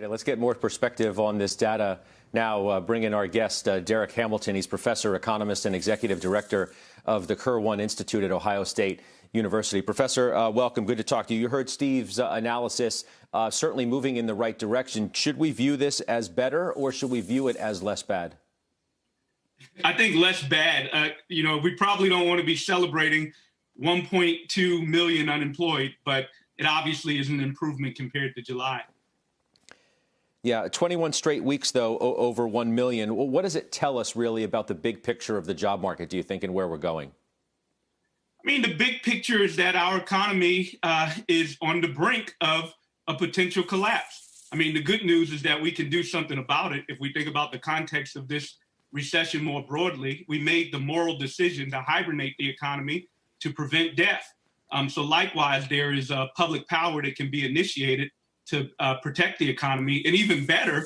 Let's get more perspective on this data now. Bring in our guest, Derek Hamilton. He's professor, economist, and executive director of the Kerr-One Institute at Ohio State University. Professor, welcome. Good to talk to you. You heard Steve's analysis, certainly moving in the right direction. Should we view this as better, or should we view it as less bad? I think less bad. We probably don't want to be celebrating 1.2 million unemployed, but it obviously is an improvement compared to July. Yeah, 21 straight weeks, though, over 1 million. What does it tell us really about the big picture of the job market, do you think, and where we're going? I mean, the big picture is that our economy is on the brink of a potential collapse. I mean, the good news is that we can do something about it. If we think about the context of this recession more broadly, we made the moral decision to hibernate the economy to prevent death. So likewise, there is a public power that can be initiated to protect the economy, and even better,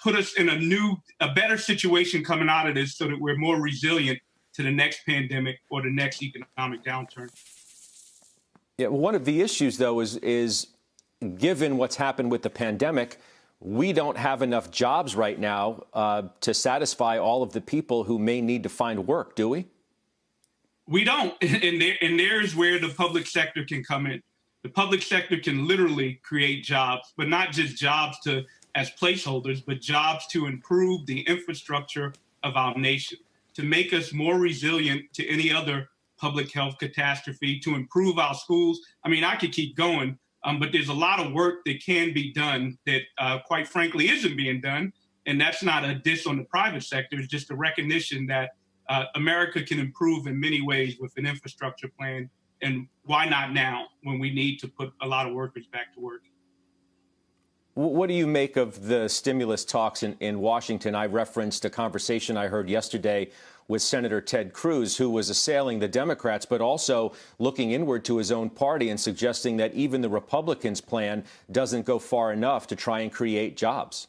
put us in a better situation coming out of this so that we're more resilient to the next pandemic or the next economic downturn. Yeah, well, one of the issues, though, is given what's happened with the pandemic, we don't have enough jobs right now to satisfy all of the people who may need to find work, do we? We don't. And there's where the public sector can come in. The public sector can literally create jobs, but not just jobs as placeholders, but jobs to improve the infrastructure of our nation, to make us more resilient to any other public health catastrophe, to improve our schools. I mean, I could keep going, but there's a lot of work that can be done that, quite frankly, isn't being done. And that's not a diss on the private sector. It's just a recognition that America can improve in many ways with an infrastructure plan. And why not now, when we need to put a lot of workers back to work? What do you make of the stimulus talks in Washington? I referenced a conversation I heard yesterday with Senator Ted Cruz, who was assailing the Democrats, but also looking inward to his own party and suggesting that even the Republicans' plan doesn't go far enough to try and create jobs.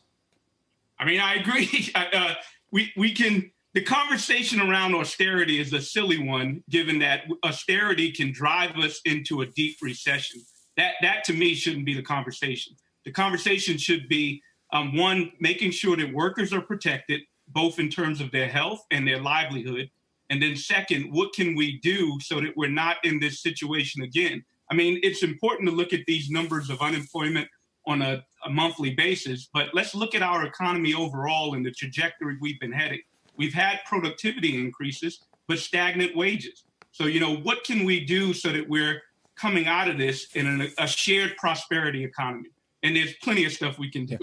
I mean, I agree. We can. The conversation around austerity is a silly one, given that austerity can drive us into a deep recession. That to me shouldn't be the conversation. The conversation should be, one, making sure that workers are protected, both in terms of their health and their livelihood. And then second, what can we do so that we're not in this situation again? I mean, it's important to look at these numbers of unemployment on a monthly basis, but let's look at our economy overall and the trajectory we've been heading. We've had productivity increases, but stagnant wages. So, what can we do so that we're coming out of this in a shared prosperity economy? And there's plenty of stuff we can do.